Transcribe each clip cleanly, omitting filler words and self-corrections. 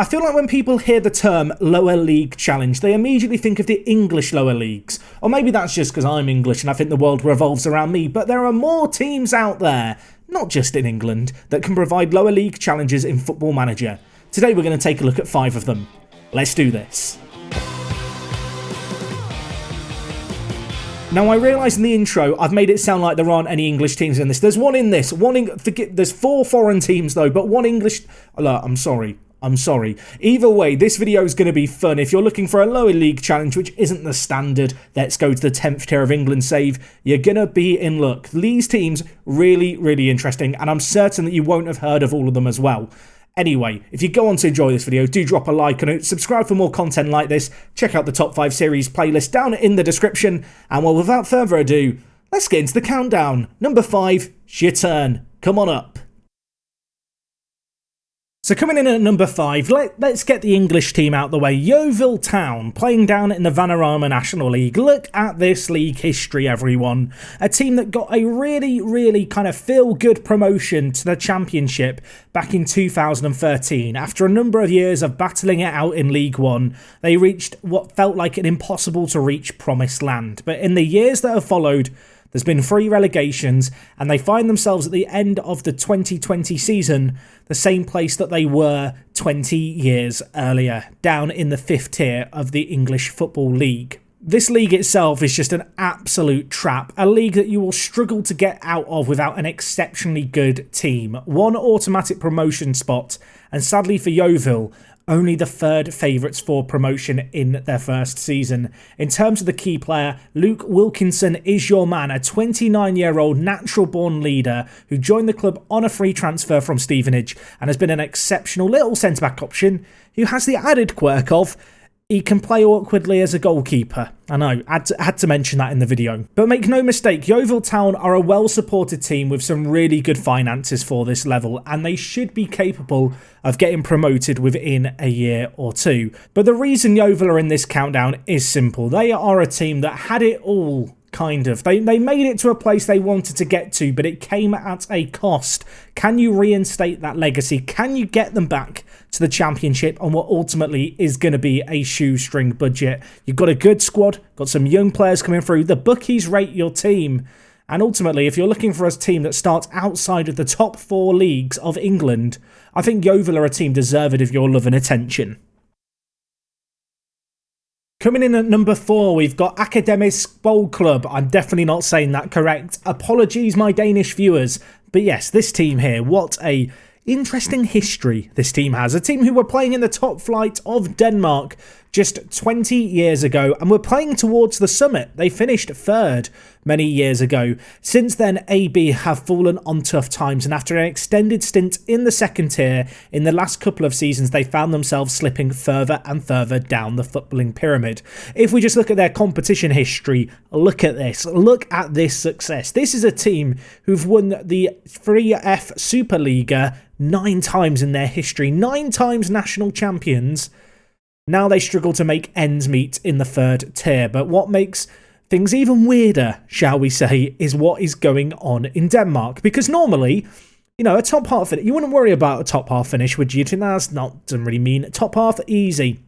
I feel like when people hear the term lower league challenge, they immediately think of the English lower leagues. Or maybe that's just because I'm English and I think the world revolves around me, but there are more teams out there, not just in England, that can provide lower league challenges in Football Manager. Today we're going to take a look at 5 of them. Let's do this. Now, I realise in the intro, I've made it sound like there aren't any English teams in this. There's one in this. There's 4 foreign teams, though, but 1 English... I'm sorry. Either way, this video is going to be fun. If you're looking for a lower league challenge, which isn't the standard, let's go to the 10th tier of England save, you're going to be in luck. These teams, really, really interesting, and I'm certain that you won't have heard of all of them as well. Anyway, if you go on to enjoy this video, do drop a like on it, subscribe for more content like this, check out the top 5 series playlist down in the description, and well, without further ado, let's get into the countdown. Number 5, it's your turn. Come on up. So coming in at number 5, let's get the English team out the way. Yeovil Town, playing down in the Vanarama National League. Look at this league history, everyone. A team that got a really, really kind of feel-good promotion to the Championship back in 2013. After a number of years of battling it out in League One, they reached what felt like an impossible-to-reach promised land. But in the years that have followed, there's been 3 relegations, and they find themselves at the end of the 2020 season, the same place that they were 20 years earlier, down in the 5th tier of the English Football League. This league itself is just an absolute trap, a league that you will struggle to get out of without an exceptionally good team. 1 automatic promotion spot, and sadly for Yeovil, only the 3rd favourites for promotion in their first season. In terms of the key player, Luke Wilkinson is your man, a 29-year-old natural-born leader who joined the club on a free transfer from Stevenage and has been an exceptional little centre-back option who has the added quirk of he can play awkwardly as a goalkeeper. I know, had to mention that in the video. But make no mistake, Yeovil Town are a well-supported team with some really good finances for this level, and they should be capable of getting promoted within a year or 2. But the reason Yeovil are in this countdown is simple. They are a team that had it all, kind of. They made it to a place they wanted to get to, but it came at a cost. Can you reinstate that legacy? Can you get them back to the Championship on what ultimately is going to be a shoestring budget? You've got a good squad, got some young players coming through. The bookies rate your team. And ultimately, if you're looking for a team that starts outside of the top 4 leagues of England, I think Yeovil are a team deserved of your love and attention. Coming in at number 4, we've got Akademisk Bowl Club. I'm definitely not saying that correct. Apologies, my Danish viewers. But yes, this team here, what a interesting history this team has. A team who were playing in the top flight of Denmark just 20 years ago and were playing towards the summit. They finished 3rd many years ago. Since then, AB have fallen on tough times, and after an extended stint in the 2nd tier, in the last couple of seasons, they found themselves slipping further and further down the footballing pyramid. If we just look at their competition history, look at this. Look at this success. This is a team who've won the 3F Superliga 9 times in their history, 9 times national champions. Now they struggle to make ends meet in the 3rd tier, but what makes things even weirder, shall we say, is what is going on in Denmark. Because normally, you know, a top half finish, you wouldn't worry about a top half finish, would you? Doesn't really mean top half, easy.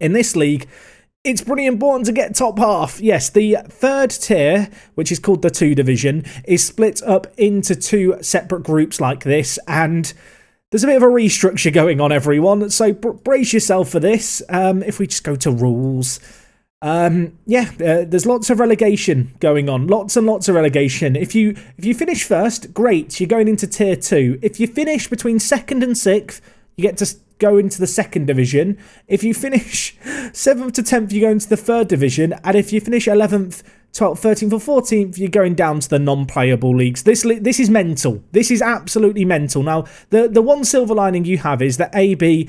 In this league, it's pretty important to get top half. Yes, the 3rd tier, which is called the 2 division, is split up into 2 separate groups like this, and there's a bit of a restructure going on, everyone, so brace yourself for this. If we just go to rules, there's lots of relegation going on, lots and lots of relegation. If you finish 1st, great, you're going into tier 2. If you finish between 2nd and 6th, you get to go into the 2nd division. If you finish 7th to 10th, you go into the 3rd division, and if you finish 11th, 12th, 13th or 14th, you're going down to the non-playable leagues. This is mental. This is absolutely mental. Now, the one silver lining you have is that AB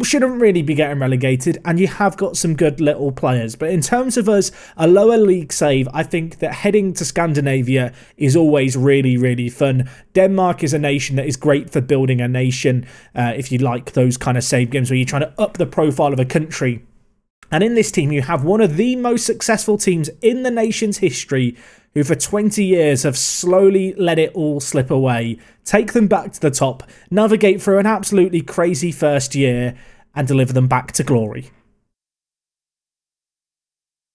shouldn't really be getting relegated, and you have got some good little players. But in terms of us, a lower league save, I think that heading to Scandinavia is always really, really fun. Denmark is a nation that is great for building a nation, if you like those kind of save games where you're trying to up the profile of a country. And in this team, you have one of the most successful teams in the nation's history who for 20 years have slowly let it all slip away, take them back to the top, navigate through an absolutely crazy first year, and deliver them back to glory.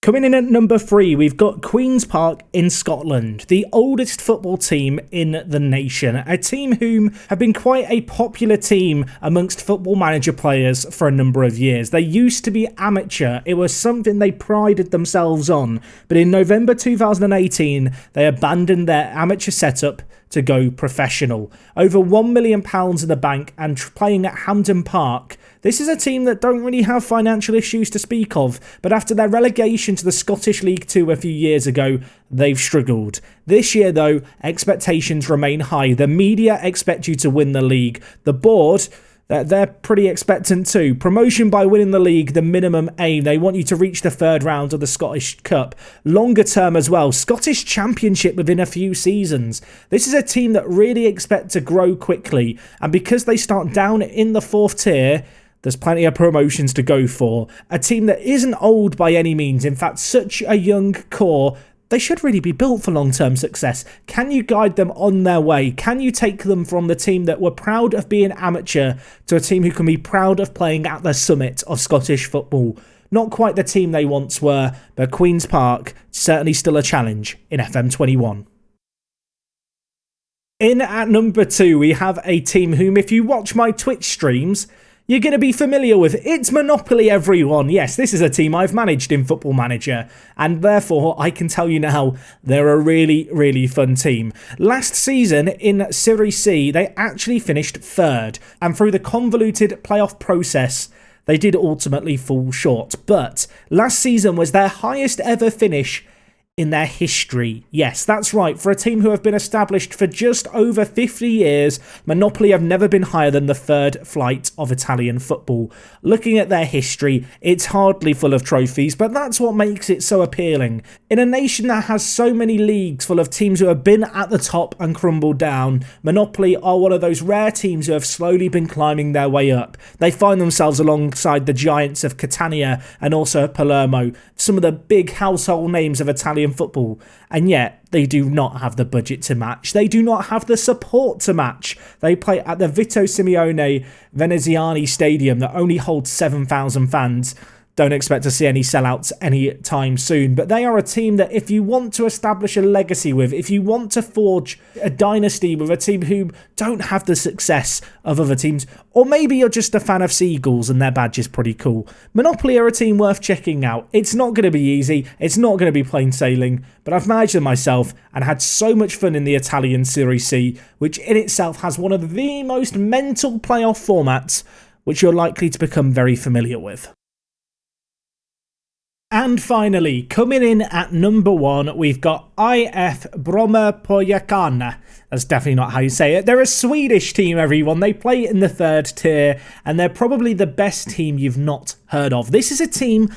Coming in at number 3, we've got Queen's Park in Scotland, the oldest football team in the nation, a team whom have been quite a popular team amongst Football Manager players for a number of years. They used to be amateur, it was something they prided themselves on, but in November 2018 they abandoned their amateur setup to go professional. Over £1 million in the bank and playing at Hampden Park. This is a team that don't really have financial issues to speak of, but after their relegation to the Scottish League 2 a few years ago, they've struggled. This year though, expectations remain high. The media expect you to win the league. The board, they're pretty expectant too. Promotion by winning the league, the minimum aim. They want you to reach the 3rd round of the Scottish Cup. Longer term as well, Scottish Championship within a few seasons. This is a team that really expect to grow quickly, and because they start down in the 4th tier, there's plenty of promotions to go for. A team that isn't old by any means. In fact, such a young core. They should really be built for long-term success. Can you guide them on their way? Can you take them from the team that were proud of being amateur to a team who can be proud of playing at the summit of Scottish football? Not quite the team they once were, but Queen's Park certainly still a challenge in FM21. In at number 2, we have a team whom, if you watch my Twitch streams, you're going to be familiar with. It's Monopoly, everyone. Yes, this is a team I've managed in Football Manager, and therefore I can tell you now they're a really, really fun team. Last season in Serie C, they actually finished 3rd, and through the convoluted playoff process, they did ultimately fall short. But last season was their highest ever finish in their history. Yes, that's right. For a team who have been established for just over 50 years, Monopoly have never been higher than the 3rd flight of Italian football. Looking at their history, it's hardly full of trophies, but that's what makes it so appealing. In a nation that has so many leagues full of teams who have been at the top and crumbled down, Monopoly are one of those rare teams who have slowly been climbing their way up. They find themselves alongside the giants of Catania and also Palermo, some of the big household names of Italian football, and yet they do not have the budget to match. They do not have the support to match. They play at the Vito Simeone Veneziani Stadium that only holds 7,000 fans. Don't expect to see any sellouts anytime soon, but they are a team that if you want to establish a legacy with, if you want to forge a dynasty with a team who don't have the success of other teams, or maybe you're just a fan of Seagulls and their badge is pretty cool, Monopoly are a team worth checking out. It's not going to be easy, it's not going to be plain sailing, but I've managed them myself and had so much fun in the Italian Serie C, which in itself has one of the most mental playoff formats, which you're likely to become very familiar with. And finally, coming in at number 1, we've got IF Brommapojkarna. That's definitely not how you say it. They're a Swedish team, everyone. They play in the 3rd tier, and they're probably the best team you've not heard of. This is a team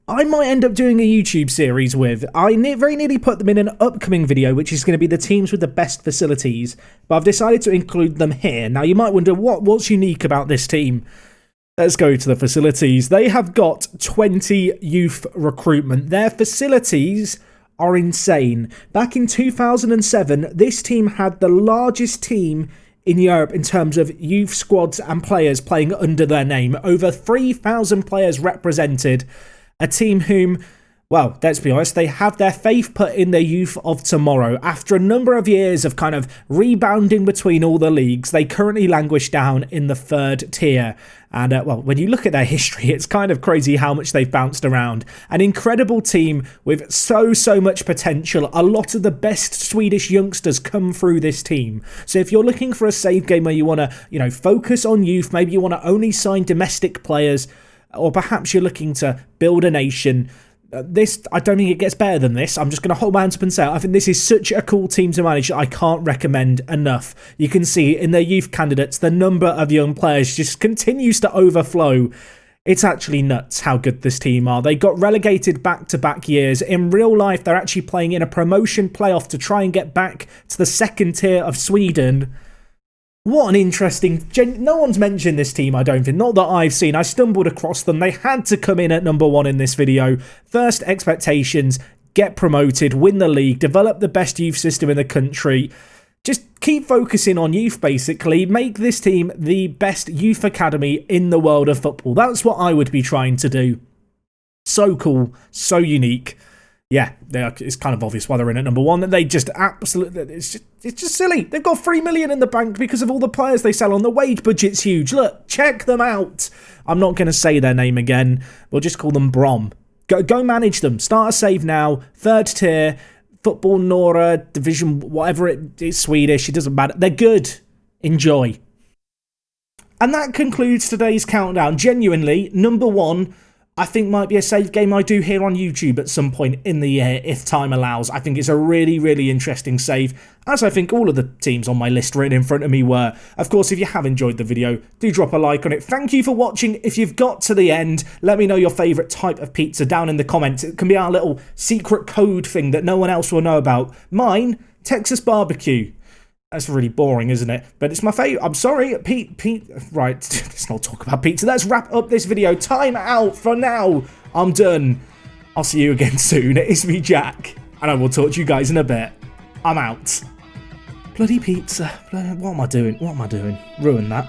I might end up doing a YouTube series with. I very nearly put them in an upcoming video, which is going to be the teams with the best facilities, but I've decided to include them here. Now, you might wonder, what's unique about this team? Let's go to the facilities. They have got 20 youth recruitment. Their facilities are insane. Back in 2007, this team had the largest team in Europe in terms of youth squads and players playing under their name. Over 3,000 players represented. A team whom, well, let's be honest, they have their faith put in their youth of tomorrow. After a number of years of kind of rebounding between all the leagues, they currently languish down in the 3rd tier. And, well, when you look at their history, it's kind of crazy how much they've bounced around. An incredible team with so much potential. A lot of the best Swedish youngsters come through this team. So if you're looking for a save game where you want to, focus on youth, maybe you want to only sign domestic players, or perhaps you're looking to build a nation, I don't think it gets better than this. I'm just going to hold my hands up and say I think this is such a cool team to manage that I can't recommend enough. You can see in their youth candidates, the number of young players just continues to overflow. It's actually nuts how good this team are. They got relegated back-to-back years. In real life, they're actually playing in a promotion playoff to try and get back to the 2nd tier of Sweden. What an interesting... No one's mentioned this team, I don't think. Not that I've seen. I stumbled across them. They had to come in at number 1 in this video. First expectations, get promoted, win the league, develop the best youth system in the country. Just keep focusing on youth, basically. Make this team the best youth academy in the world of football. That's what I would be trying to do. So cool, so unique. Yeah, it's kind of obvious why they're in at number 1. They just absolutely... It's just silly. They've got 3 million in the bank because of all the players they sell on. The wage budget's huge. Look, check them out. I'm not going to say their name again. We'll just call them Brom. Go manage them. Start a save now. 3rd tier. Football Nora, Division, whatever it is, Swedish. It doesn't matter. They're good. Enjoy. And that concludes today's countdown. Genuinely, number 1... I think might be a save game I do here on YouTube at some point in the year, if time allows. I think it's a really, really interesting save, as I think all of the teams on my list written in front of me were. Of course, if you have enjoyed the video, do drop a like on it. Thank you for watching. If you've got to the end, let me know your favourite type of pizza down in the comments. It can be our little secret code thing that no one else will know about. Mine, Texas barbecue. That's really boring, isn't it? But it's my favourite. I'm sorry, Pete. Right, let's not talk about pizza. Let's wrap up this video. Time out for now. I'm done. I'll see you again soon. It's me, Jack. And I will talk to you guys in a bit. I'm out. Bloody pizza. What am I doing? What am I doing? Ruin that.